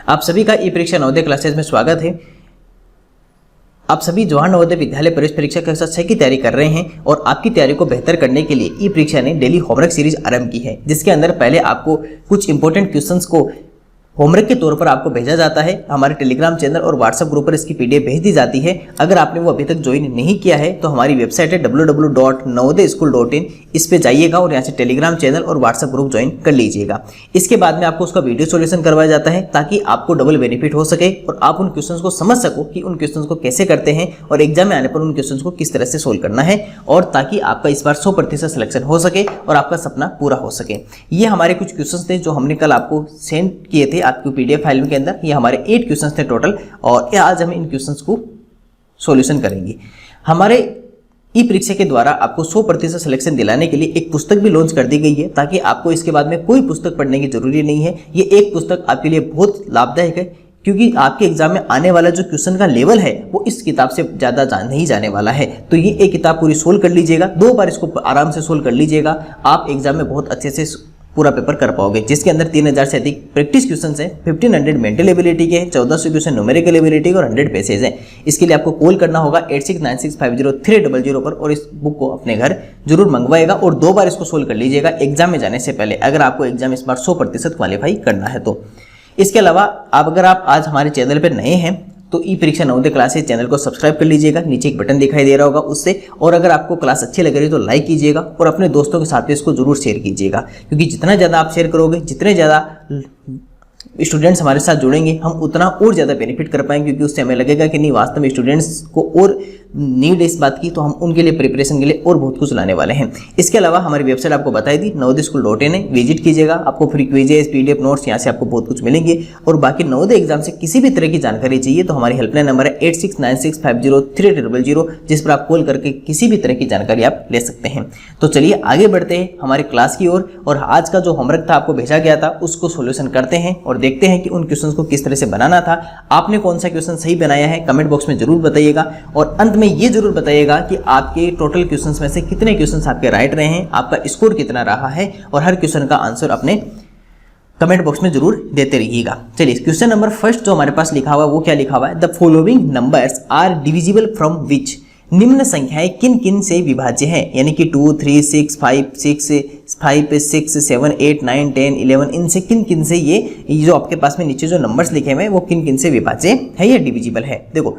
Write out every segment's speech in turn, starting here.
आप सभी का ई परीक्षा नवोदय क्लासेज में स्वागत है। आप सभी जवाहर नवोदय विद्यालय प्रवेश परीक्षा कक्षा 6 की तैयारी कर रहे हैं और आपकी तैयारी को बेहतर करने के लिए ई परीक्षा ने डेली होमवर्क सीरीज आरंभ की है, जिसके अंदर पहले आपको कुछ इंपॉर्टेंट क्वेश्चंस को होमवर्क के तौर पर आपको भेजा जाता है। हमारे टेलीग्राम चैनल और व्हाट्सएप ग्रुप पर इसकी पीडीएफ भेज दी जाती है। अगर आपने वो अभी तक ज्वाइन नहीं किया है तो हमारी वेबसाइट है www.navodayaschool.in, इस पे जाइएगा और यहाँ से टेलीग्राम चैनल और व्हाट्सएप ग्रुप ज्वाइन कर लीजिएगा। इसके बाद में आपको उसका वीडियो सॉल्यूशन करवाया जाता है ताकि आपको डबल बेनिफिट हो सके और आप उन क्वेश्चंस को समझ सको कि उन क्वेश्चंस को कैसे करते हैं और एग्जाम में आने पर उन क्वेश्चंस को किस तरह से सोल्व करना है, और ताकि आपका इस बार 100% सिलेक्शन हो सके और आपका सपना पूरा हो सके। ये हमारे कुछ क्वेश्चंस थे जो हमने कल आपको सेंड किए थे आपकी पीडीएफ फाइल के अंदर। ये हमारे 8 क्वेश्चंस थे टोटल और आज हम इन क्वेश्चंस को सॉल्यूशन करेंगे। हमारे ई परीक्षा के द्वारा आपको 100% सिलेक्शन दिलाने के लिए एक पुस्तक भी लॉन्च कर दी गई है ताकि आपको इसके बाद में कोई पुस्तक पढ़ने की जरूरी नहीं है। ये एक पुस्तक आपके लिए बहुत लाभदायक है क्योंकि आपके एग्जाम में आने वाला जो क्वेश्चन का लेवल है वो इस किताब से ज़्यादा नहीं जाने वाला है। तो ये एक किताब पूरी सोल्व कर लीजिएगा, 2 बार इसको आराम से सोल्व कर लीजिएगा, आप एग्जाम में बहुत अच्छे से पूरा पेपर कर पाओगे, जिसके अंदर 3000 से अधिक प्रैक्टिस क्वेश्चन हैं, 1500 मेंटल एबिलिटी के हैं, 1400 क्वेश्चन न्यूमेरिकल एबिलिटी के और 100 पैसेज हैं। इसके लिए आपको कॉल करना होगा 8696503000 पर और इस बुक को अपने घर जरूर मंगवाएगा और 2 बार इसको सोल्व कर लीजिएगा एग्जाम में जाने से पहले, अगर आपको एग्जाम इस बार 100% क्वालिफाई करना है तो। इसके अलावा अगर आप आज हमारे चैनल पर नए हैं तो ई परीक्षा नवोदय क्लासेस चैनल को सब्सक्राइब कर लीजिएगा, नीचे एक बटन दिखाई दे रहा होगा उससे, और अगर आपको क्लास अच्छी लग रही है तो लाइक कीजिएगा और अपने दोस्तों के साथ भी इसको जरूर शेयर कीजिएगा, क्योंकि जितना ज़्यादा आप शेयर करोगे, जितने ज़्यादा स्टूडेंट्स हमारे साथ जुड़ेंगे, हम उतना और ज़्यादा बेनिफिट कर पाएंगे, क्योंकि उससे हमें लगेगा कि नहीं वास्तव में स्टूडेंट्स को और नीड है इस बात की, तो हम उनके लिए प्रिपरेशन के लिए और बहुत कुछ लाने वाले हैं। इसके अलावा हमारी वेबसाइट आपको बताई दी navodayaschool.in है, विजिट कीजिएगा, आपको फ्री क्विजेस, पीडीएफ नोट्स यहाँ से आपको बहुत कुछ मिलेंगे। और बाकी नवोदय एग्जाम से किसी भी तरह की जानकारी चाहिए तो हमारी हेल्पलाइन नंबर है 8696503000, जिस पर आप कॉल करके किसी भी तरह की जानकारी आप ले सकते हैं। तो चलिए आगे बढ़ते हैं हमारे क्लास की ओर, और आज का जो होमवर्क था आपको भेजा गया था उसको सोल्यूशन करते हैं और देखते हैं कि उन क्वेश्चंस को किस तरह से बनाना था। आपने कौन सा क्वेश्चन सही बनाया है कमेंट बॉक्स में जरूर बताइएगा, और अंत में ये जरूर बताइएगा कि आपके टोटल क्वेश्चंस में से कितने क्वेश्चंस आपके राइट रहे हैं, आपका स्कोर कितना रहा है, और हर क्वेश्चन का आंसर अपने कमेंट बॉक्स में जरूर देते रहिएगा। चलिए क्वेश्चन नंबर फर्स्ट जो हमारे पास लिखा हुआ है वो क्या लिखा हुआ है, the following numbers are divisible from which, निम्न संख्याएं किन किन से विभाज्य हैं, यानी कि 2, 3, 6, 5, 6, 7, 8, 9, 10, 11, इनसे किन किन से ये जो आपके पास में नीचे जो नंबर्स लिखे हुए हैं वो किन किन से विभाज्य है या डिविजिबल है। देखो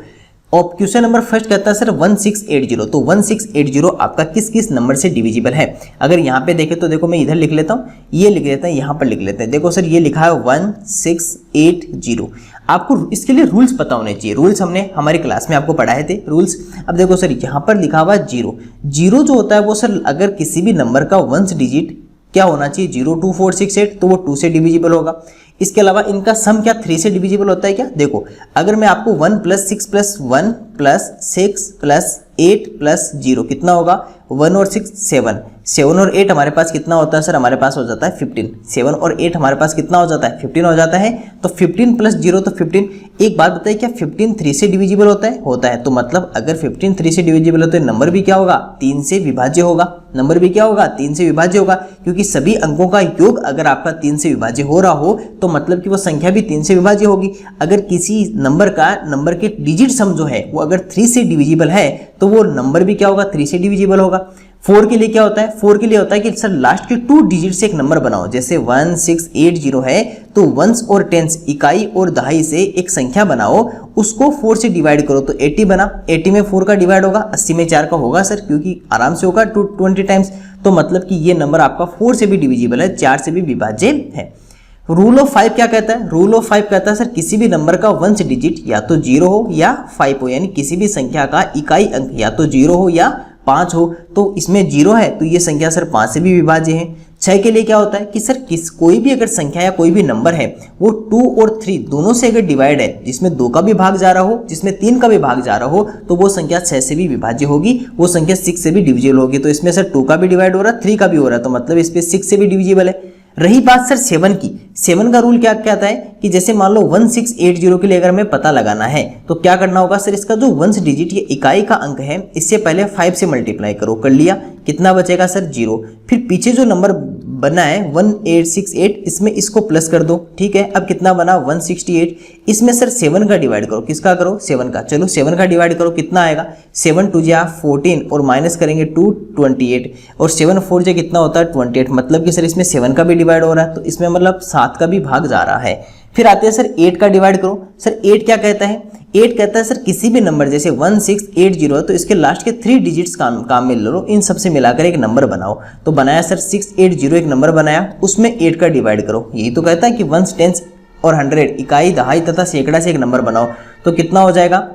और क्वेश्चन नंबर फर्स्ट कहता है सर 1680, तो 1680 आपका किस किस नंबर से डिविजिबल है। अगर यहाँ पे देखें तो देखो मैं इधर लिख लेता हूँ, ये लिख लेते हैं, यहाँ पर लिख लेते हैं। देखो सर ये लिखा है 1680। आपको इसके लिए रूल्स पता होने चाहिए, रूल्स हमने हमारी क्लास में आपको पढ़ाए थे रूल्स। अब देखो सर यहाँ पर लिखा हुआ 0 जो होता है वो सर अगर किसी भी नंबर का 1 डिजिट क्या होना चाहिए 0, 2, 4, 6, 8, तो वो 2 से डिविजिबल होगा। इसके अलावा इनका सम क्या 3 से डिविजिबल होता है क्या। देखो अगर मैं आपको 1 + 6 + 1 + 6 + 8 + 0 कितना होगा 1 और 6 7, 7 और 8 हमारे पास कितना होता है सर, हमारे पास हो जाता है 15। 7 और 8 हमारे पास कितना हो जाता है 15 हो जाता है। तो 15 + 0 तो 15। एक बात बताइए क्या 15 3 से डिविजिबल होता है, होता है। तो मतलब अगर 15 3 से डिविजिबल हो तो नंबर भी क्या होगा 3 से विभाज्य होगा, नंबर भी क्या होगा 3 से विभाज्य होगा, क्योंकि सभी अंकों का योग अगर आपका 3 से विभाज्य हो रहा हो तो मतलब कि वो संख्या भी 3 से विभाज्य होगी। अगर किसी नंबर के डिजिट सम जो है वो अगर 3 से डिविजिबल है तो वो नंबर भी क्या होगा 3 से डिविजिबल होगा। 4 के लिए क्या होता है, 4 के लिए होता है कि सर लास्ट के 2 डिजिट से एक नंबर बनाओ, जैसे 1680 है तो वंस और टेंस इकाई और दहाई से एक संख्या बनाओ, उसको 4 से डिवाइड करो तो 80 बना। 80 में 4 का डिवाइड होगा, 80 में 4 का होगा सर, क्योंकि आराम से होगा 20 टाइम्स। तो मतलब कि ये नंबर आपका 4 से भी डिविजिबल है, 4 से भी विभाज्य है। रूल ऑफ 5 क्या कहता है, रूल ऑफ 5 कहता है सर किसी भी नंबर का 1 डिजिट या तो 0 हो या 5 हो, यानी किसी भी संख्या का इकाई अंक या तो 0 हो या 5 हो। तो इसमें 0 है तो ये संख्या सर 5 से भी विभाज्य है। 6 के लिए क्या होता है कि सर कोई भी अगर संख्या या कोई भी नंबर है वो 2 और 3 दोनों से अगर डिवाइड है, जिसमें 2 का भी भाग जा रहा हो, जिसमें 3 का भी भाग जा रहा हो, तो वो संख्या 6 से भी विभाज्य होगी, वो संख्या 6 से भी डिविजिबल होगी। तो इसमें सर 2 का भी डिवाइड हो रहा है, 3 का भी हो रहा है, तो मतलब इस पे 6 से भी डिविजिबल है। रही बात सर 7 की, 7 का रूल क्या कहता है कि जैसे मान लो 1680 के लिए अगर हमें पता लगाना है तो क्या करना होगा सर, इसका जो वंश डिजिट ये इकाई का अंक है इससे पहले 5 से मल्टीप्लाई करो, कर लिया, कितना बचेगा सर 0। फिर पीछे जो नंबर बना है 1868 इसमें इसको प्लस कर दो, ठीक है। अब कितना बना 168, इसमें सर 7 का डिवाइड करो, किसका करो 7 का, चलो 7 का डिवाइड करो, कितना आएगा 7 2 जा 14 और माइनस करेंगे 2 28 और 7 4 जा कितना होता है 28, मतलब कि सर इसमें 7 का भी डिवाइड हो रहा है तो इसमें मतलब 7 का भी भाग जा रहा है। फिर आते हैं सर 8 का डिवाइड करो, सर 8 क्या कहता है, 8 कहता है सर किसी भी नंबर जैसे 1680 है तो इसके लास्ट के 3 डिजिट्स काम में लो, इन सबसे मिलाकर एक नंबर बनाओ। तो बनाया सर 680 एक नंबर बनाया, उसमें 8 का डिवाइड करो। यही तो कहता है कि वंस, टेंस और 100 इकाई, दहाई तथा सैकड़ा से एक नंबर बनाओ। तो कितना हो जाएगा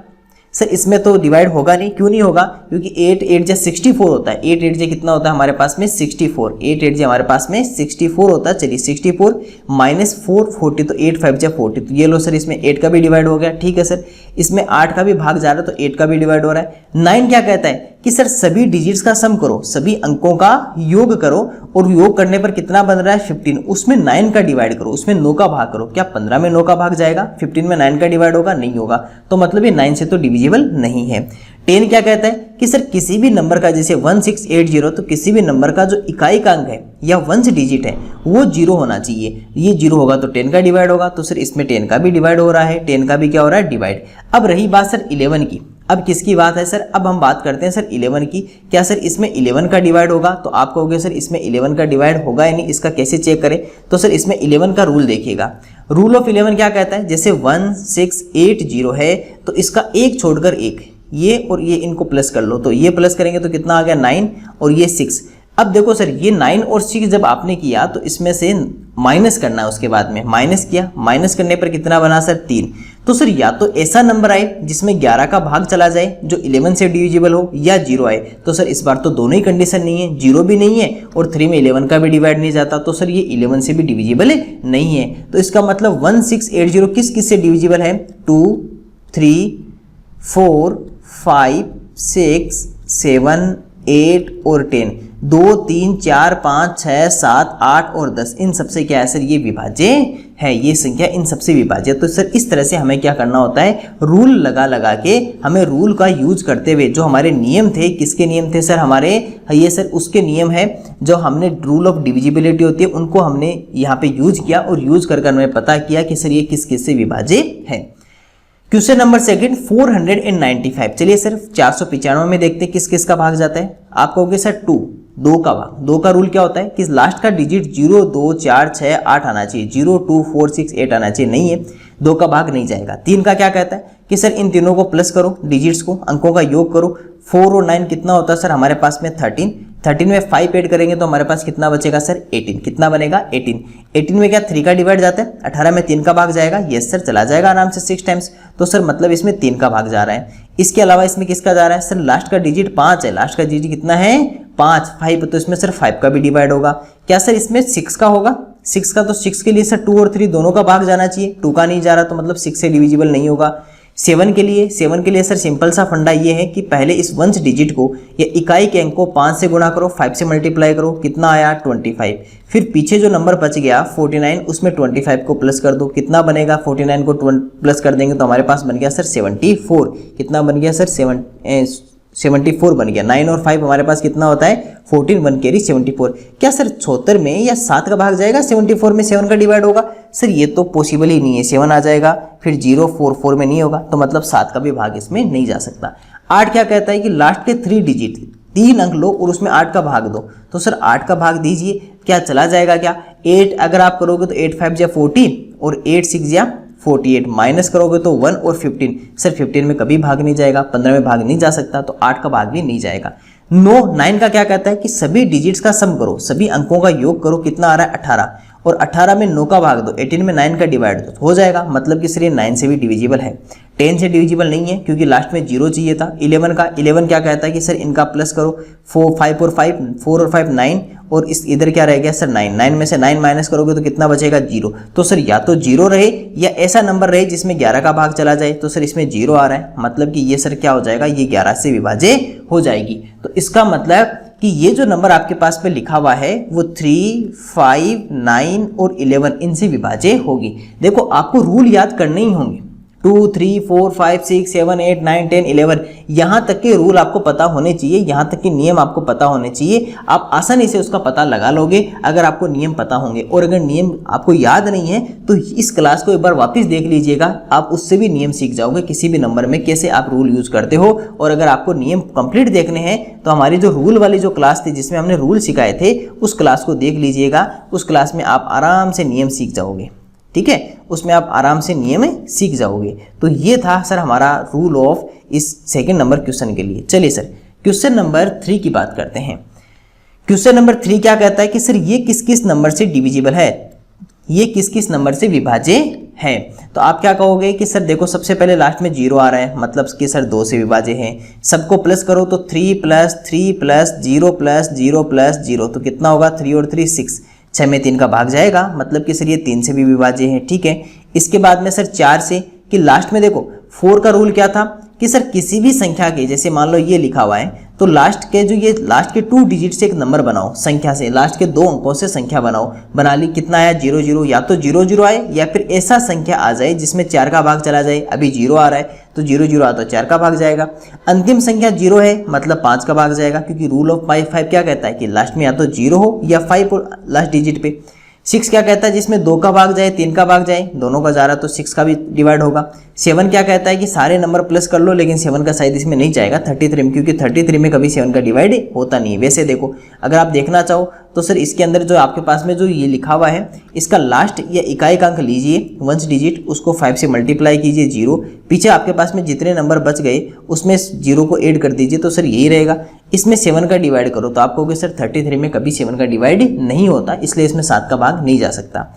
सर, इसमें तो डिवाइड होगा नहीं, क्यों नहीं होगा, क्योंकि 8 8 जा 64 होता है, 8 8 जा कितना होता है हमारे पास में 64, 8 8 जा हमारे पास में 64 होता है। चलिए 64 माइनस 4 40, तो 8 5 जा 40, तो ये लो सर इसमें 8 का भी डिवाइड हो गया, ठीक है सर। इसमें 8 का भी भाग जा रहा है तो 8 का भी डिवाइड हो रहा है। 9 क्या कहता है कि सर सभी डिजिट्स का सम करो, सभी अंकों का योग करो और योग करने पर कितना बन रहा है 15, उसमें 9 का डिवाइड करो, उसमें 9 का भाग करो। क्या 15 में 9 का भाग जाएगा, 15 में 9 का डिवाइड होगा, नहीं होगा, तो मतलब ये 9 से तो डिविजिबल नहीं है। 10 क्या कहता है कि सर किसी भी नंबर का जैसे 1680 तो किसी भी नंबर का जो इकाई का अंक है या वंश डिजिट है वो 0 होना चाहिए, ये 0 होगा तो 10 का डिवाइड होगा, तो सर इसमें 10 का भी डिवाइड हो रहा है, 10 का भी क्या हो रहा है डिवाइड। अब रही बात सर 11 की, अब किसकी बात है सर, अब हम बात करते हैं सर 11 की। क्या सर इसमें 11 का डिवाइड होगा, तो आप कहोगे सर इसमें 11 का डिवाइड होगा या नहीं, इसका कैसे चेक करें, तो सर इसमें 11 का रूल देखिएगा। रूल ऑफ 11 क्या कहता है, जैसे 1680 है तो इसका एक छोड़कर एक, ये और ये इनको प्लस कर लो, तो ये प्लस करेंगे तो कितना आ गया 9 और ये 6। अब देखो सर ये 9 और 6 जब आपने किया तो इसमें से माइनस करना है, उसके बाद में माइनस किया, माइनस करने पर कितना बना सर 3। तो सर या तो ऐसा नंबर आए जिसमें 11 का भाग चला जाए जो 11 से डिविजिबल हो, या 0 आए। तो सर इस बार तो दोनों ही कंडीशन नहीं है, 0 भी नहीं है और 3 में 11 का भी डिवाइड नहीं जाता, तो सर ये 11 से भी डिविजिबल नहीं है। तो इसका मतलब 1680 किस किस से डिविजिबल है, 2 3 4 5 6 7 8 और 10, 2 3 4 5 6 7 8 और 10, इन सबसे क्या है सर ये विभाज्य है, ये संख्या इन सबसे विभाज्य। तो सर इस तरह से हमें क्या करना होता है, रूल लगा के हमें रूल का यूज करते हुए जो हमारे नियम थे, किसके नियम थे सर हमारे, ये सर उसके नियम है जो हमने रूल ऑफ डिविजिबिलिटी होती है उनको हमने यहाँ पे यूज किया और यूज कर हमें पता किया कि सर ये किस किस से विभाज्य है। क्वेश्चन नंबर सेकंड 495, चलिए सर 495 में देखते हैं किस किस का भाग जाता है। आप कहोगे सर 2 का भाग, 2 का रूल क्या होता है कि लास्ट का डिजिट 0 2 4 6 8 आना चाहिए, 0 2 4 6 8 आना चाहिए, नहीं है 2 का भाग नहीं जाएगा। 3 का क्या कहता है कि सर इन तीनों को प्लस करो, डिजिट्स को, अंकों का योग करो, 4 और 9 कितना होता है सर हमारे पास में 13 में 5 ऐड करेंगे तो हमारे पास कितना बचेगा सर 18, कितना बनेगा 18 में क्या 3 का डिवाइड जाता है, 18 में 3 का भाग जाएगा, यस सर चला जाएगा आराम से 6 टाइम्स, तो सर मतलब इसमें 3 का भाग जा रहा है। इसके अलावा इसमें किसका जा रहा है सर, लास्ट का डिजिट 5 है, लास्ट का डिजिट कितना है 5 तो इसमें सर 5 का भी डिवाइड होगा। क्या सर इसमें 6 का होगा, 6 का, तो 6 के लिए सर 2 और 3 दोनों का भाग जाना चाहिए, 2 का नहीं जा रहा तो मतलब 6 से डिविजिबल नहीं होगा। 7 के लिए सर सिंपल सा फंडा ये है कि पहले इस वंश डिजिट को या इकाई के अंक को 5 से गुणा करो, 5 से मल्टीप्लाई करो, कितना आया 25। फिर पीछे जो नंबर बच गया 49 उसमें 25 को प्लस कर दो, कितना बनेगा 49 को प्लस कर देंगे तो हमारे पास बन गया सर 74, कितना बन गया सर 74 बन गया। 9 और 5 हमारे पास कितना होता है 14, 1 कैरी 74। क्या सर 76 में या 7 का भाग जाएगा, 74 में 7 का डिवाइड होगा, सर ये तो पॉसिबल ही नहीं है, 7 आ जाएगा, फिर 0 4 4 में नहीं होगा, तो मतलब 7 का भी भाग इसमें नहीं जा सकता। 8 क्या कहता है कि लास्ट के 3 डिजिट 3 अंक लो और उसमें 8 का भाग दो, तो सर 8 का भाग दीजिए, क्या चला जाएगा क्या 8 अगर आप करोगे तो 8 5 या 14 और 8 6 या 48, माइनस करोगे तो 1 और 15, सर 15 में कभी भाग नहीं जाएगा, 15 में भाग नहीं जा सकता, तो 8 का भाग भी नहीं जाएगा। 9 का क्या कहता है कि सभी डिजिट्स का सम करो, सभी अंकों का योग करो, कितना आ रहा है 18, और 18 में 9 का भाग दो, 18 में 9 का डिवाइड दो, हो जाएगा, मतलब कि सर ये 9 से भी डिविजिबल है। 10 से डिविजिबल नहीं है क्योंकि लास्ट में 0 चाहिए था। 11 क्या कहता है कि सर इनका प्लस करो, 4 और 5 9, और इस इधर क्या रह गया सर 9 में से 9 माइनस करोगे तो कितना बचेगा 0। तो सर या तो 0 रहे या ऐसा नंबर रहे जिसमें 11 का भाग चला जाए, तो सर इसमें 0 आ रहा है, मतलब कि ये सर क्या हो जाएगा, ये 11 से विभाज्य हो जाएगी। तो इसका मतलब कि ये जो नंबर आपके पास पे लिखा हुआ है वो 3, 5, 9 और 11 इनसे विभाज्य होगी। देखो आपको रूल याद करने ही होंगे, 2, 3, 4, 5, 6, 7, 8, 9, 10, 11 यहाँ तक के रूल आपको पता होने चाहिए, यहाँ तक के नियम आपको पता होने चाहिए। आप आसानी से उसका पता लगा लोगे अगर आपको नियम पता होंगे। और अगर नियम आपको याद नहीं है तो इस क्लास को एक बार वापस देख लीजिएगा, आप उससे भी नियम सीख जाओगे किसी भी नंबर में कैसे आप रूल यूज करते हो। और अगर आपको नियम कंप्लीट देखने हैं तो हमारी जो रूल वाली जो क्लास थी जिसमें हमने रूल सिखाए थे उस क्लास को देख लीजिएगा। उस क्लास में आप आराम से नियम सीख जाओगे, ठीक है, उसमें आप आराम से नियम सीख जाओगे। तो ये था सर हमारा रूल ऑफ इस सेकंड नंबर क्वेश्चन के लिए। चलिए सर क्वेश्चन नंबर 3 की बात करते हैं। क्वेश्चन नंबर 3 क्या कहता है कि सर ये किस किस नंबर से डिविजिबल है, ये किस किस नंबर से विभाज्य है। तो आप क्या कहोगे कि सर देखो सबसे पहले लास्ट में 0 आ रहा है, मतलब कि सर 2 से विभाज्य है। सबको प्लस करो तो 3 + 3 + 0 + 0 + 0 तो कितना होगा, 3 और 3 6, 6 में 3 का भाग जाएगा, मतलब कि सर ये 3 से भी विभाज्य है, ठीक है। इसके बाद में सर 4 से, कि लास्ट में देखो 4 का रूल क्या था कि सर किसी भी संख्या के, जैसे मान लो ये लिखा हुआ है तो लास्ट के जो ये लास्ट के 2 डिजिट से एक नंबर बनाओ, संख्या से लास्ट के 2 अंकों से संख्या बनाओ, बना ली। कितना आया 0 0, या तो 0 0 आए या फिर ऐसा संख्या आ जाए जिसमें 4 का भाग चला जाए। अभी 0 आ रहा है तो 0 0 आता तो 4 का भाग जाएगा। अंतिम संख्या 0 है मतलब 5 का भाग जाएगा, क्योंकि रूल ऑफ 5 क्या कहता है कि लास्ट में या तो 0 हो या 5 हो लास्ट डिजिट पे। 6 क्या कहता है जिसमें 2 का भाग जाए 3 का भाग जाए, दोनों का जा रहा तो 6 का भी डिवाइड होगा। 7 क्या कहता है कि सारे नंबर प्लस कर लो, लेकिन 7 का शायद इसमें नहीं जाएगा 33 में, क्योंकि 33 में कभी 7 का डिवाइड होता नहीं है। वैसे देखो अगर आप देखना चाहो तो सर इसके अंदर जो आपके पास में जो ये लिखा हुआ है इसका लास्ट या इकाई का अंक लीजिए 1 डिजिट, उसको 5 से मल्टीप्लाई कीजिए 0, पीछे आपके पास में जितने नंबर बच गए उसमें 0 को ऐड कर दीजिए तो सर यही रहेगा। इसमें 7 का डिवाइड करो तो आप कहोगे सर 33 में कभी 7 का डिवाइड नहीं होता, इसलिए इसमें 7 का भाग नहीं जा सकता।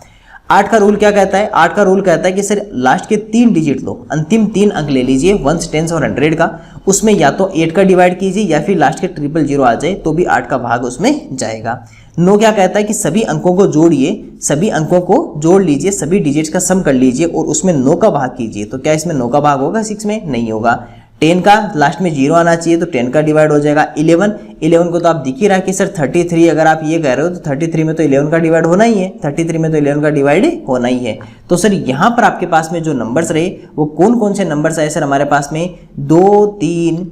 8 का रूल क्या कहता है, 8 का रूल कहता है कि सर लास्ट के 3 डिजिट लो, अंतिम 3 अंक ले लीजिए 1, 10 और 100 का, उसमें या तो 8 का डिवाइड कीजिए या फिर लास्ट के 000 आ जाए तो भी 8 का भाग उसमें जाएगा। 9 क्या कहता है कि सभी अंकों को जोड़िए, सभी अंकों को जोड़ लीजिए, सभी डिजिट्स का सम कर लीजिए और उसमें 9 का भाग कीजिए। तो क्या इसमें 9 का भाग होगा, 6 में नहीं होगा। 10 का लास्ट में 0 आना चाहिए तो 10 का डिवाइड हो जाएगा। 11 को तो आप दिख ही रहा है कि सर 33 अगर आप ये कह रहे हो तो 33 में तो 11 का डिवाइड होना ही है, 33 में तो 11 का डिवाइड होना ही है। तो सर यहाँ पर आपके पास में जो नंबर्स रहे वो कौन कौन से नंबर्स आए सर हमारे पास में, 2, 3,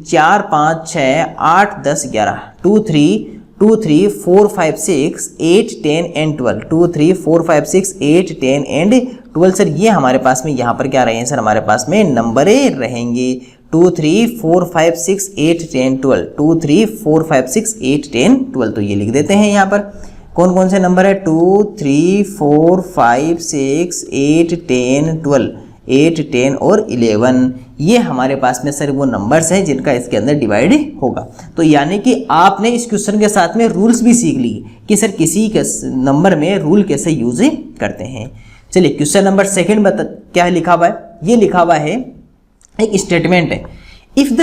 4, 5, 6, 8, 10, 11, 2, 3, 4, 5, 6, 8, 10 एंड 12, 2, 3, 4, 5, 6, 8, 10 एंड 12। सर ये हमारे पास में यहाँ पर क्या रहे हैं सर, हमारे पास में नंबर रहेंगे 2, 3, 4, 5, 6, 8, 10, 12, 2, 3, 4, 5, 6, 8, 10, 12। तो ये लिख देते हैं यहाँ पर कौन कौन से नंबर है, 2, 3, 4, 5, 6, 8, 10, 12, 8, 10 और 11। ये हमारे पास में सर वो नंबर्स हैं जिनका इसके अंदर डिवाइड होगा। तो यानी कि आपने इस क्वेश्चन के साथ में रूल्स भी सीख लिए कि सर किसी के नंबर में रूल कैसे यूज करते हैं। चलिए क्वेश्चन नंबर 2 बता क्या लिखा हुआ है, ये लिखा हुआ है एक स्टेटमेंट है, if the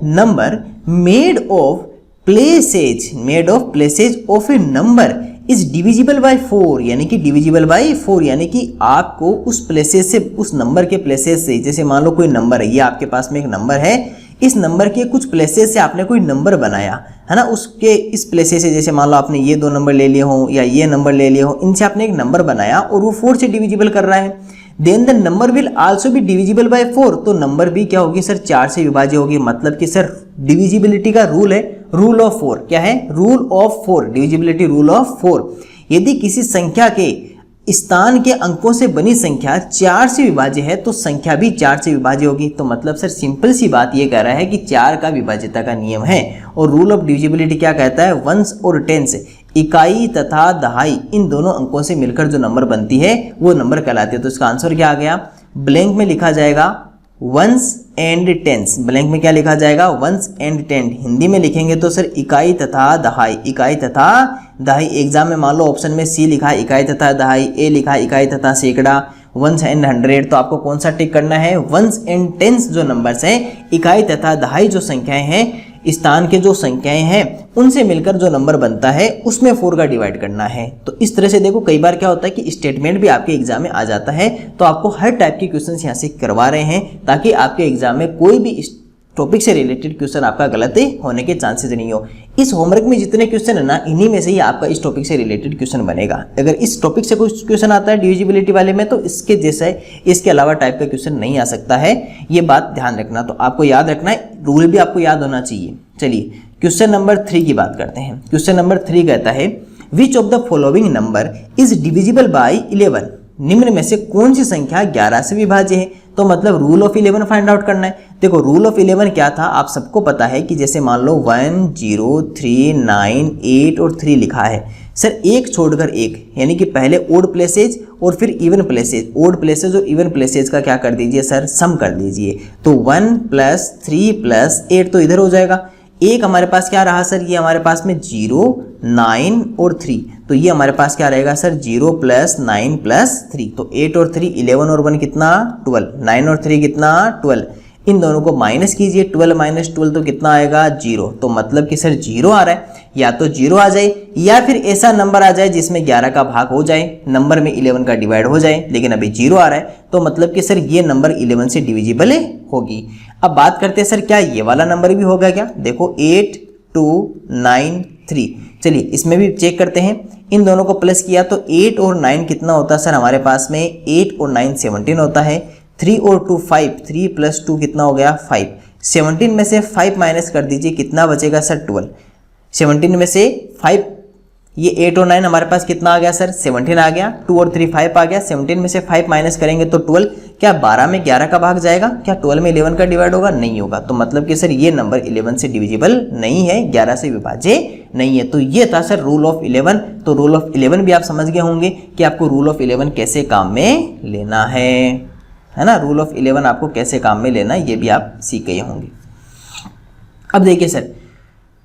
number made of places of A number is divisible by 4, यानी कि डिविजिबल बाय 4 यानी कि आपको उस प्लेसेस से, उस नंबर के प्लेसेस से, जैसे मान लो कोई नंबर है, ये आपके पास में एक नंबर है, इस नंबर के कुछ प्लेसेस से आपने कोई नंबर बनाया है ना, उसके इस प्लेसेस से, जैसे मान लो आपने ये 2 नंबर ले लिए हो या ये नंबर ले लिए हो, इनसे आपने एक नंबर बनाया और वो 4 से डिविजिबल कर रहा है, then the number will also be divisible by 4, तो नंबर भी क्या होगी सर 4 से विभाज्य होगी। मतलब कि सर डिविजिबिलिटी का रूल है रूल ऑफ 4, क्या है, rule of 4, divisibility rule of 4। यदि किसी संख्या के स्थान के अंकों से बनी संख्या 4 से विभाज्य है तो संख्या भी 4 से विभाज्य होगी। तो मतलब सर सिंपल सी बात ये कह रहा है कि 4 का विभाज्यता का नियम है। और रूल ऑफ डिविजिबिलिटी क्या कहता है, 1s और 10s, इकाई तथा दहाई, इन दोनों अंकों से मिलकर जो नंबर बनती है वो नंबर कहलाती है। तो इसका आंसर क्या आ गया, ब्लैंक में लिखा जाएगा 1s एंड 10s, ब्लैंक में क्या लिखा जाएगा 1s एंड 10। हिंदी में लिखेंगे तो सर इकाई तथा दहाई, इकाई तथा दहाई। एग्जाम में मान लो ऑप्शन में सी लिखा है इकाई तथा दहाई, ए लिखा है इकाई तथा सैकड़ा, 1s एंड 100, तो आपको कौन सा टिक करना है, 1s एंड 10s जो नंबर्स हैं, इकाई तथा दहाई जो संख्याएं हैं, स्थान के जो संख्याएं हैं उनसे मिलकर जो नंबर बनता है उसमें 4 का डिवाइड करना है। तो इस तरह से देखो कई बार क्या होता है कि स्टेटमेंट भी आपके एग्जाम में आ जाता है, तो आपको हर टाइप के क्वेश्चंस यहाँ से करवा रहे हैं ताकि आपके एग्जाम में कोई भी टॉपिक से रिलेटेड क्वेश्चन आपका गलत होने के चांसेस नहीं हो। इस होमवर्क में जितने क्वेश्चन है ना, इन्हीं में से ही आपका इस टॉपिक से रिलेटेड क्वेश्चन बनेगा। अगर इस टॉपिक से कुछ क्वेश्चन आता है डिविजिबिलिटी वाले में, तो इसके जैसा इसके अलावा टाइप का क्वेश्चन नहीं आ सकता है, ये बात ध्यान रखना। तो आपको याद रखना है, रूल भी आपको याद होना चाहिए। चलिए क्वेश्चन नंबर 3 की बात करते हैं। क्वेश्चन नंबर 3 कहता है which of the following number is divisible by 11। निम्न में से कौन सी संख्या 11 से विभाज्य है? तो मतलब रूल ऑफ 11 फाइंड आउट करना है। देखो रूल ऑफ 11 क्या था, आप सबको पता है कि जैसे मान लो 1 0 3 9 8 और 3 लिखा है सर, एक छोड़कर एक, यानी कि पहले ओड प्लेसेज और फिर इवन प्लेसेज, ओड प्लेसेज और इवन प्लेसेज का क्या कर दीजिए सर, सम कर दीजिए। तो 1 + 3 + 8 तो इधर हो जाएगा। एक हमारे पास क्या रहा सर, ये हमारे पास में 0 9 और 3, तो ये हमारे पास क्या रहेगा सर, 0 + 9 + 3, तो 8 और 3 11 और 1 कितना 12, 9 और 3 कितना 12। इन दोनों को माइनस कीजिए, 12 - 12 तो कितना आएगा 0। तो मतलब कि सर 0 आ रहा है, या तो 0 आ जाए या फिर ऐसा नंबर आ जाए जिसमें 11 का भाग हो जाए, नंबर में 11 का डिवाइड हो जाए, लेकिन अभी 0 आ रहा है, तो मतलब कि सर ये नंबर 11 से डिविजिबल होगी। अब बात करते हैं सर क्या ये वाला नंबर भी होगा क्या? देखो 8 2 9 3, चलिए इसमें भी चेक करते हैं। इन दोनों को प्लस किया तो 8 और 9 कितना होता है सर हमारे पास में, 8 और 9 17 होता है। 3 और 2 5, 3 + 2 कितना हो गया 5। 17 में से 5 माइनस कर दीजिए, कितना बचेगा सर 12। 17 में से 5, ये 8 और 9 हमारे पास कितना आ गया सर 17 आ गया, 2 और 3 5 आ गया। 17 में से 5 माइनस करेंगे तो 12, क्या 12 में 11 का भाग जाएगा? क्या 12 में 11 का डिवाइड होगा? नहीं होगा। तो मतलब कि सर ये नंबर 11 से डिविजिबल नहीं है, 11 से विभाज्य नहीं है। तो ये था सर रूल ऑफ 11। तो रूल ऑफ 11 भी आप समझ गए होंगे कि आपको रूल ऑफ 11 कैसे काम में लेना है ना। रूल ऑफ 11 आपको कैसे काम में लेना है ये भी आप सीख गए होंगे। अब देखिए sir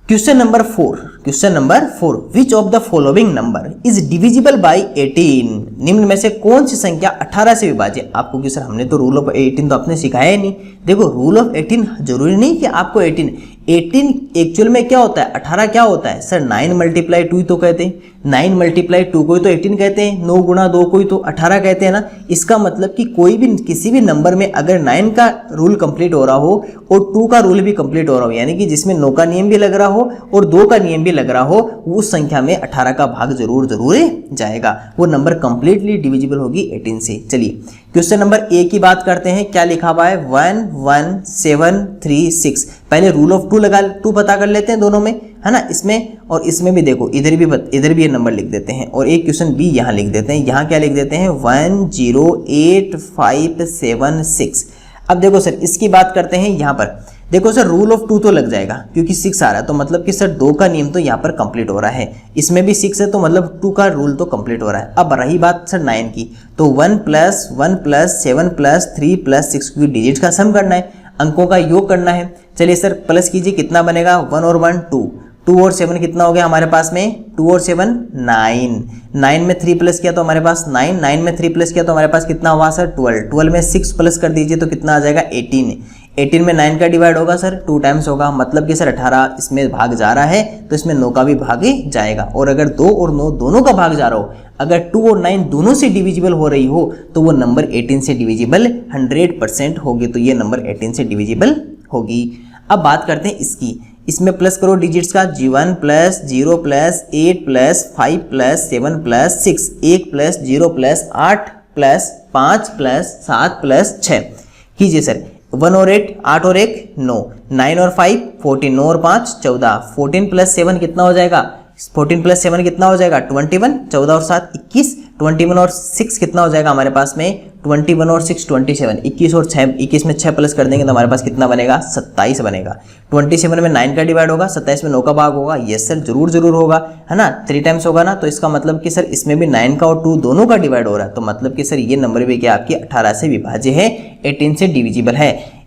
question number 4, question number 4, which of the following number is divisible by 18। निम्न में से कौन सी संख्या 18 से विभाज्य? आपको कि सर हमने तो रूल ऑफ 18 तो आपने सिखाया ही नहीं। देखो रूल ऑफ 18 जरूरी नहीं कि आपको 18 एक्चुअल में क्या होता है, 18 क्या होता है सर, 9 × 2 तो कहते हैं, 9 × 2 को ही तो 18 कहते हैं, 9 × 2 को ही तो 18 कहते हैं ना। इसका मतलब कि कोई भी किसी भी नंबर में अगर 9 का रूल कंप्लीट हो रहा हो और 2 का रूल भी कंप्लीट हो रहा हो, यानी कि जिसमें 9 का नियम भी लग रहा हो और 2 का नियम भी लग रहा हो, उस संख्या में 18 का भाग जरूर जाएगा, वो नंबर कंप्लीटली डिविजिबल होगी 18 से। चलिए क्वेश्चन नंबर ए की बात करते हैं। क्या लिखा हुआ है 1 1 7 3 6। पहले रूल ऑफ 2 पता कर लेते हैं दोनों में, है ना। इसमें और इसमें भी देखो, इधर भी ये नंबर लिख देते हैं और एक क्वेश्चन बी यहाँ लिख देते हैं। यहाँ क्या लिख देते हैं 1 0 8 5 7 6। अब देखो सर इसकी बात करते हैं। यहाँ पर देखो सर रूल ऑफ 2 तो लग जाएगा क्योंकि 6 आ रहा है, तो मतलब कि सर 2 का नियम तो यहाँ पर कंप्लीट हो रहा है, इसमें भी 6 है तो मतलब 2 का रूल तो कंप्लीट हो रहा है। अब रही बात सर 9 की, तो 1 + 1 + 7 + 3 + 6 की डिजिट्स का सम करना है, अंकों का योग करना है। चलिए सर प्लस कीजिए, कितना बनेगा 1 और 1 2, 2 और 7 कितना हो गया हमारे पास में, 2 और 7 9, 9 में 3 प्लस किया तो हमारे पास 9, 9 में 3 प्लस किया तो हमारे पास कितना हुआ सर 12, 12 में 6 प्लस कर दीजिए तो कितना आ जाएगा 18, 18 में 9 का डिवाइड होगा सर 2 टाइम्स होगा, मतलब कि सर 18 इसमें भाग जा रहा है तो इसमें 9 का भी भाग जाएगा। और अगर 2 और 9 दोनों का भाग जा रहा हो, अगर 2 और 9 दोनों से डिविजिबल हो रही हो तो वो नंबर 18 से डिविजिबल 100% होगी, तो ये नंबर 18 से डिविजिबल होगी। अब बात करते हैं इसकी, इसमें प्लस करो डिजिट्स का, G1 + 0 + 8 + 5 + 7 + 6, 1 + 0 + 8 + 5 + 7 + 6 कीजिए सर। 1 और 8 और 1 9, 9 और 5 14, 9 और 5 14, 14 + 7 कितना हो जाएगा, 14 + 7 कितना हो जाएगा 21, 14 और 7 21, 21 और 6 कितना हो जाएगा हमारे पास में 21 और 6 27, 21 और 6, 21 में 6 प्लस कर देंगे तो हमारे पास कितना बनेगा 27 बनेगा। 27 में 9 का डिवाइड होगा, 27 में 9 का भाग होगा, यस सर जरूर होगा, है ना, 3 टाइम्स होगा ना, तो इसका मतलब कि सर इसमें भी 9 का और 2 दोनों का डिवाइड हो रहा है, तो मतलब कि सर ये नंबर भी क्या आपकी 18 से विभाज्य है, 18 से डिविजिबल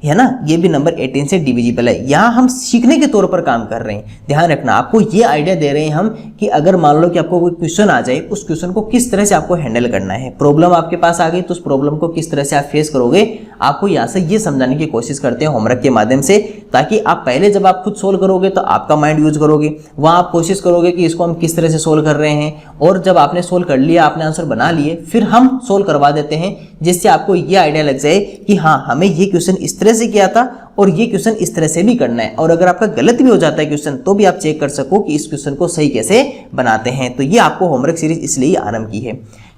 है ना, ये भी नंबर 18 से डिविजिबल है। यहाँ हम सीखने के तौर पर काम कर रहे हैं, ध्यान रखना, आपको ये आइडिया दे रहे हैं हम कि अगर मान लो कि आपको कोई क्वेश्चन आ जाए, उस क्वेश्चन को किस तरह से आपको हैंडल करना है, प्रॉब्लम आपके पास आ गई तो उस प्रॉब्लम को किस तरह से आप फेस करोगे, आपको यहाँ से ये समझाने की कोशिश करते हैं होमवर्क के माध्यम से, ताकि आप पहले जब आप खुद सोल्व करोगे तो आपका माइंड यूज करोगे, वहाँ आप कोशिश करोगे कि इसको हम किस तरह से सोल्व कर रहे हैं, और जब आपने सोल्व कर लिया, आपने आंसर बना लिए, फिर हम सोल्व करवा देते हैं, जिससे आपको ये आइडिया लग जाए कि हाँ हमें ये क्वेश्चन इस तरह से किया था और ये क्वेश्चन इस तरह से भी करना है, और अगर आपका गलत भी हो जाता है क्वेश्चन तो भी आप चेक कर सको कि इस क्वेश्चन को सही कैसे बनाते हैं। तो ये आपको होमवर्क सीरीज इसलिए आरंभ की है।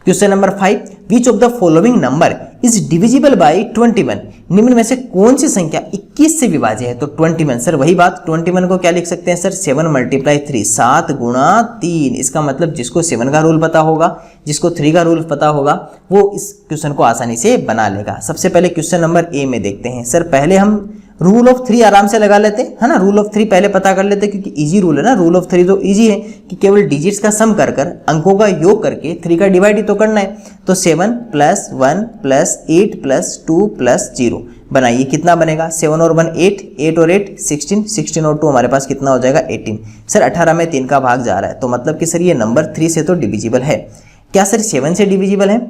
Question number 5, which of the following number is divisible by 21? निम्न में से कौन सी संख्या 21 से विभाज्य है? तो 21 सर वही बात, 21 को क्या लिख सकते हैं सर 7 × 3, 7 × 3। इसका मतलब जिसको 7 का रूल पता होगा, जिसको 3 का रूल पता होगा, वो इस क्वेश्चन को आसानी से बना लेगा। सबसे पहले क्वेश्चन नंबर ए में देखते हैं। सर पहले हम रूल ऑफ 3 आराम से लगा लेते है ना, रूल ऑफ 3 पहले पता कर लेते क्योंकि इजी रूल है ना। रूल ऑफ 3 तो इजी है कि केवल डिजिट्स का सम कर कर अंकों का योग करके 3 का डिवाइड ही तो करना है। तो 7 + 1 + 8 + 2 + 0 बनाइए, कितना बनेगा? 7 और 1 8, 8 और 8 16, 16 और 2 हमारे पास कितना हो जाएगा 18। सर 18 में 3 का भाग जा रहा है, तो मतलब कि सर ये नंबर 3 से तो डिविजिबल है। क्या सर 7 से डिविजिबल है?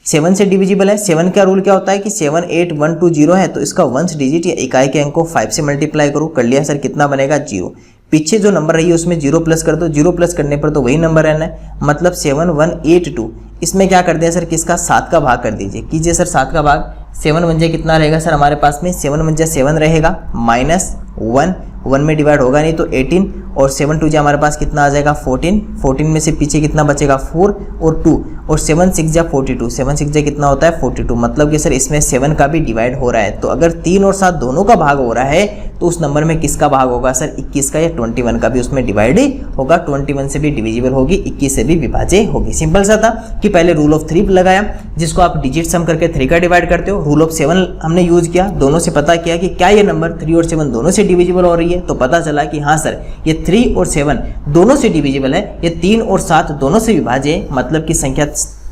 7 से डिविजिबल है। 7 का रूल क्या होता है कि 7 8 1 2 0 है, तो इसका वंश डिजिट या इकाई के अंक को 5 से मल्टीप्लाई करो, कर लिया सर, कितना बनेगा 0। पीछे जो नंबर रही है उसमें 0 प्लस कर दो, 0 प्लस करने पर तो वही नंबर रहना है, मतलब 7 1 8 2। इसमें क्या कर दिया सर, किसका 7 का भाग कर दीजिए, कीजिए सर 7 का भाग। 7 × 1 कितना रहेगा सर हमारे पास में? 7 × 1 7 रहेगा, -1, 1 में डिवाइड होगा नहीं तो 18, और 7 × 2 हमारे पास कितना आ जाएगा 14, 14 में से पीछे कितना बचेगा 4 और 2, और 7 6 जा 42, 7 6 जा कितना होता है 42। मतलब कि सर इसमें 7 का भी डिवाइड हो रहा है, तो अगर 3 और 7 दोनों का भाग हो रहा है तो उस नंबर में किसका भाग होगा सर? 21 का, या 21 का भी उसमें डिवाइड होगा। 21 से भी डिविजिबल होगी, 21 से भी विभाज्य होगी। सिंपल सा था कि पहले रूल ऑफ 3 लगाया, जिसको आप डिजिट सम करके 3 का डिवाइड करते हो। रूल ऑफ 7 हमने यूज किया, दोनों से पता किया कि क्या ये नंबर 3 और 7 दोनों से डिविजिबल हो रही है, तो पता चला कि हाँ सर ये 3 और 7 दोनों से डिविजिबल है, ये 3 और 7 दोनों से विभाज्य है, मतलब कि संख्या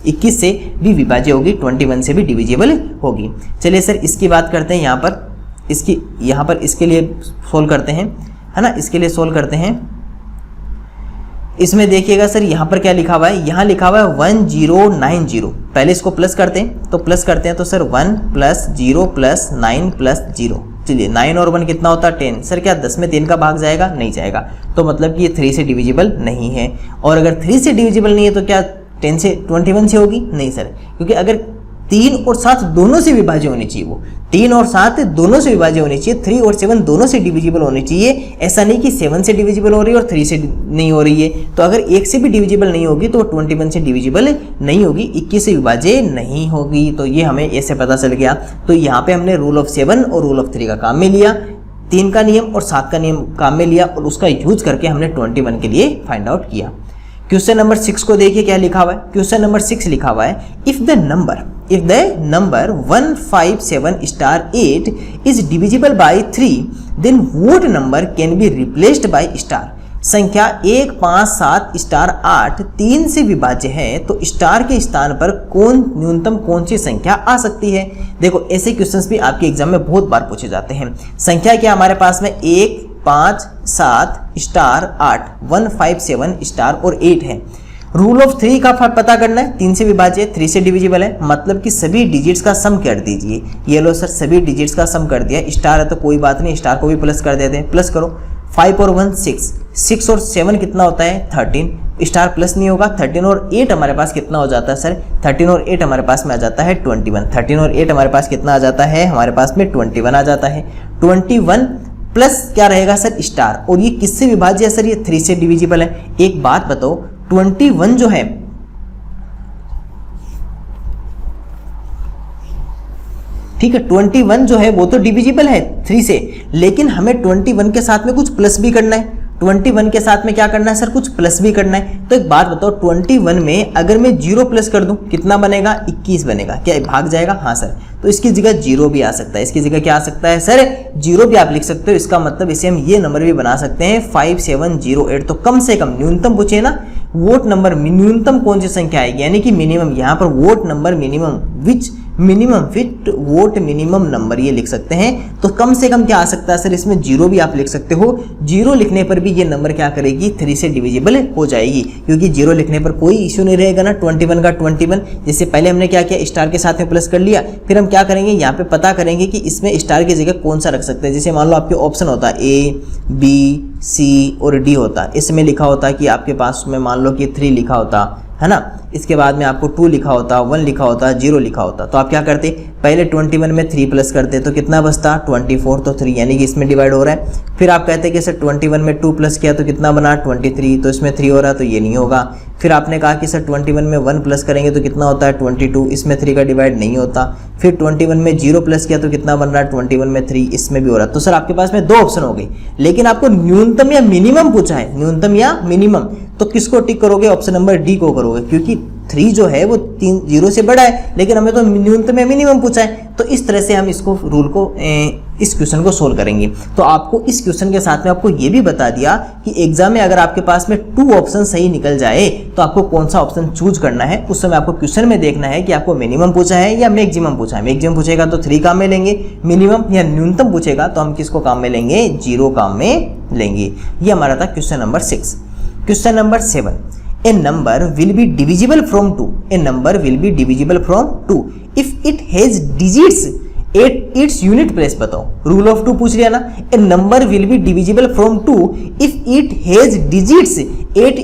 21 से भी विभाज्य होगी, 21 से भी डिविजिबल होगी। चलिए सर इसकी बात करते हैं, यहाँ पर इसके लिए सोल्व करते हैं, है ना, इसके लिए सोल्व करते हैं। इसमें देखिएगा सर यहाँ पर क्या लिखा हुआ है, यहाँ लिखा हुआ है 1090। पहले इसको प्लस करते हैं, तो प्लस करते हैं तो सर 1 + 0 + 9 + 0। चलिए 9 और 1 कितना होता है 10। सर क्या 10 में 3 का भाग जाएगा? नहीं जाएगा, तो मतलब कि ये 3 से डिविजिबल नहीं है। और अगर 3 से डिविजिबल नहीं है तो क्या 10 से 21 से होगी? नहीं सर, क्योंकि अगर 3 और 7 दोनों से विभाज्य होनी चाहिए, वो 3 और 7 दोनों से विभाज्य होनी चाहिए, 3 और 7 दोनों से डिविजिबल होनी चाहिए। ऐसा नहीं कि 7 से डिविजिबल हो रही है और 3 से नहीं हो रही है। तो अगर एक से भी डिविजिबल नहीं होगी तो 21 से डिविजिबल नहीं होगी, 21 से विभाज्य नहीं होगी। तो ये हमें ऐसे पता चल गया। तो यहाँ पे हमने रूल ऑफ 7 और रूल ऑफ 3 का काम में लिया, 3 का नियम और 7 का नियम काम में लिया, और उसका यूज करके हमने 21 के लिए फाइंड आउट किया। क्वेश्चन नंबर 6 को देखिए क्या लिखा हुआ है। क्वेश्चन नंबर 6 लिखा हुआ है, if the number 157*8 is divisible by 3, then what number can be replaced by star? संख्या 1 5 7 8 3 से विभाज्य है, तो स्टार के स्थान पर न्यूनतम कौन सी संख्या आ सकती है? देखो ऐसे क्वेश्चंस भी आपके एग्जाम में बहुत बार पूछे जाते हैं। संख्या क्या हमारे पास में 1 5 7 8 157 और 8 है। रूल ऑफ 3 का पता करना है, 3 से विभाज्य है, 3 से डिविजिबल है, मतलब कि सभी डिजिट्स का सम कर दीजिए। ये लो सर सभी डिजिट्स का सम कर दिया, स्टार है तो कोई बात नहीं, स्टार को भी प्लस कर देते हैं, प्लस करो। 5 और 1 6, 6 और 7 कितना होता है 13, स्टार प्लस नहीं होगा। 13 और 8 हमारे पास कितना हो जाता है सर? 13 और 8 हमारे पास में आ जाता है 21। 13 और 8 हमारे पास कितना आ जाता है? हमारे पास में 21 आ जाता है। 21 प्लस क्या रहेगा सर? स्टार। और ये किससे विभाज्य है सर? ये 3 से डिविजिबल है। एक बात बताओ, 21 जो है, ठीक है, 21 जो है वो तो डिविजिबल है 3 से, लेकिन हमें 21 के साथ में कुछ प्लस भी करना है। 21 के साथ में क्या करना है सर? कुछ प्लस भी करना है। तो एक बात बताओ, 21 में अगर मैं 0 प्लस कर दूं कितना बनेगा? 21 बनेगा। क्या भाग जाएगा? हाँ सर। तो इसकी जगह 0 भी आ सकता है। इसकी जगह क्या आ सकता है सर? 0 भी आप लिख सकते हो। इसका मतलब इसे हम ये नंबर भी बना सकते हैं 5708। तो कम से कम न्यूनतम पूछे ना, वोट नंबर न्यूनतम कौन सी संख्या आएगी, यानी कि मिनिमम, यहाँ पर vote number minimum, which minimum fit vote minimum number ये लिख सकते हैं। तो कम से कम क्या आ सकता है सर? इसमें 0 भी आप लिख सकते हो। 0 लिखने पर भी ये नंबर क्या करेगी? 3 से डिविजिबल हो जाएगी, क्योंकि 0 लिखने पर कोई इश्यू नहीं रहेगा ना। 21 का 21, जैसे पहले हमने क्या किया, स्टार के साथ में प्लस कर लिया। फिर हम क्या करेंगे, यहाँ पे पता करेंगे कि इसमें स्टार की जगह कौन सा रख सकते हैं। जैसे मान लो आपके ऑप्शन होता है A, B, C और D होता, इसमें लिखा होता कि आपके पास में मान लो कि 3 लिखा होता, है ना। इसके बाद में आपको 2 लिखा होता, 1 लिखा होता, 0 लिखा होता, तो आप क्या करते, पहले 21 में 3 प्लस करते तो कितना बचता 24, तो 3 यानी कि इसमें डिवाइड हो रहा है। फिर आप कहते हैं कि सर 21 में 2 प्लस किया तो कितना बना 23, तो इसमें 3 हो रहा है तो ये नहीं होगा। फिर आपने कहा कि सर 21 में 1 प्लस करेंगे तो कितना होता है 22, इसमें 3 का डिवाइड नहीं होता। फिर 21 में 0 प्लस किया तो कितना बन रहा है 21 में 3, इसमें भी हो रहा है। तो सर आपके पास में 2 ऑप्शन हो गई, लेकिन आपको न्यूनतम या मिनिमम पूछा है, न्यूनतम या मिनिमम, तो किसको टिक करोगे, ऑप्शन नंबर डी को करोगे, क्योंकि 3 जो है वो 3 0 से बड़ा है, लेकिन हमें तो न्यूनतम या मिनिमम पूछा है। तो इस तरह से हम इसको रूल को इस क्वेश्चन को सोल्व करेंगे। तो आपको इस क्वेश्चन के साथ में आपको ये भी बता दिया कि एग्जाम में अगर आपके पास में 2 ऑप्शन सही निकल जाए तो आपको कौन सा ऑप्शन चूज करना है। उस समय आपको क्वेश्चन में देखना है कि आपको मिनिमम पूछा है या मैक्सिमम पूछा है। मैक्सिमम पूछेगा तो 3 काम में लेंगे, मिनिमम या न्यूनतम पूछेगा तो हम किसको काम में लेंगे, 0 काम में लेंगे। ये हमारा था question number 6। Question number 7, a number will be divisible from 2, a number will be divisible from 2 if it has digits at its unit place। बताओ, रूल ऑफ 2 पूछ लिया ना। A number will be divisible from 2 if it has digits at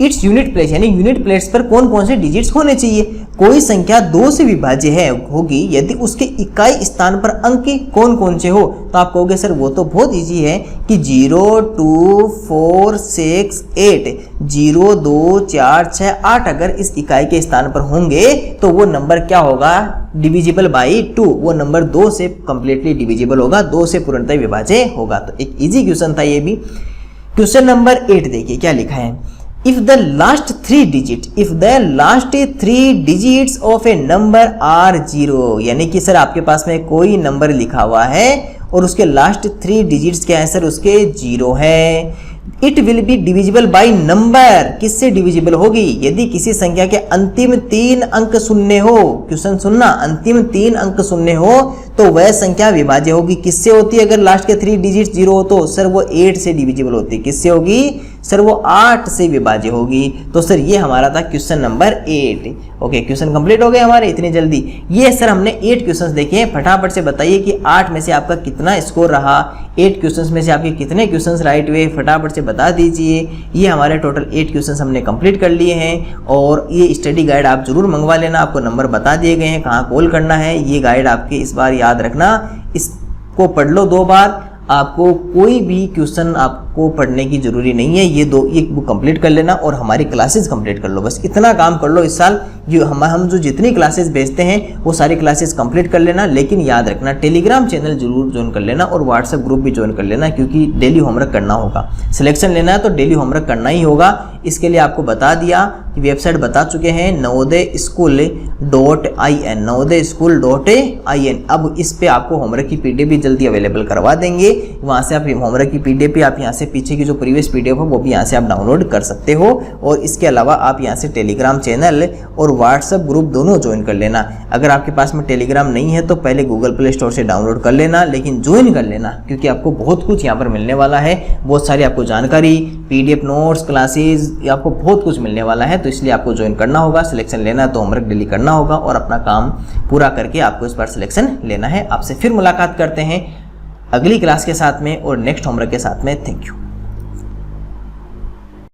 its unit place, यानी unit place पर कौन कौन से digits होने चाहिए। कोई संख्या 2 से विभाज्य है होगी यदि उसके इकाई स्थान पर अंक कौन कौन से हो। तो आप कहोगे सर वो तो बहुत इजी है कि 0 2 4 6 8, 0 2 4 6 8 अगर इस इकाई के स्थान पर होंगे तो वो नंबर क्या होगा, डिविजिबल बाई 2, वो नंबर 2 से कंप्लीटली डिविजिबल होगा, 2 से पूर्णतः विभाज्य होगा। तो एक इजी क्वेश्चन था ये भी। क्वेश्चन नंबर 8 देखिए क्या लिखा है, if the last 3 digits of a number are 0, यानी कि सर आपके पास में कोई नंबर लिखा हुआ है और उसके लास्ट 3 डिजिट्स क्या है सर, उसके 0 है। It will be divisible by number, किससे डिविजिबल होगी, यदि किसी संख्या के अंतिम 3 अंक शून्य हो। क्वेश्चन सुनना, अंतिम 3 अंक शून्य हो तो वह संख्या विभाज्य होगी। किससे होती है, अगर लास्ट के 3 डिजिट 0 हो तो सर वो 8 से डिविजिबल होती है। किससे होगी सर, वो 8 से विभाज्य होगी। तो सर ये हमारा था question number 8। Okay, question complete हो गए हमारे इतनी जल्दी। ये सर हमने 8 क्वेश्चंस देखे हैं। फटाफट से बताइए कि 8 में से आपका कितना स्कोर रहा, 8 क्वेश्चंस में से आपके कितने क्वेश्चंस राइट हुए, फटाफट से बता दीजिए। ये हमारे टोटल 8 क्वेश्चंस हमने कंप्लीट कर लिए हैं और ये स्टडी गाइड आप जरूर मंगवा लेना। आपको नंबर बता दिए गए हैं कहाँ कॉल करना है। ये गाइड आपके इस बार याद रखना, इसको पढ़ लो 2 बार। आपको कोई भी क्वेश्चन आपको पढ़ने की जरूरी नहीं है, ये बुक कंप्लीट कर लेना और हमारी क्लासेस कंप्लीट कर लो। बस इतना काम कर लो इस साल। हम जो जितनी क्लासेस भेजते हैं वो सारी क्लासेस कंप्लीट कर लेना, लेकिन याद रखना टेलीग्राम चैनल जरूर ज्वाइन कर लेना और व्हाट्सएप ग्रुप भी ज्वाइन कर लेना, क्योंकि डेली होमवर्क करना होगा। सिलेक्शन लेना है तो डेली होमवर्क करना ही होगा। इसके लिए आपको बता दिया कि वेबसाइट बता चुके हैं navodayaschool.in, navodayaschool.in। अब इस पे आपको होमवर्क की पीडीएफ भी जल्दी अवेलेबल करवा देंगे। वहाँ से आप होमवर्क की पीडीएफ भी आप यहाँ से पीछे की जो प्रीवियस पीडीएफ है वो भी यहाँ से आप डाउनलोड कर सकते हो। और इसके अलावा आप यहाँ से टेलीग्राम चैनल और व्हाट्सएप ग्रुप दोनों ज्वाइन कर लेना। अगर आपके पास में टेलीग्राम नहीं है तो पहले गूगल प्ले स्टोर से डाउनलोड कर लेना, लेकिन ज्वाइन कर लेना, क्योंकि आपको बहुत कुछ यहाँ पर मिलने वाला है। बहुत सारी आपको जानकारी, पीडीएफ नोट्स, क्लासेस, आपको बहुत कुछ मिलने वाला है। तो इसलिए आपको ज्वाइन करना होगा। सिलेक्शन लेना है तो होमवर्क डेली करना होगा और अपना काम पूरा करके आपको इस बार सिलेक्शन लेना है। आपसे फिर मुलाकात करते हैं अगली क्लास के साथ में और नेक्स्ट होमवर्क के साथ में। Thank you.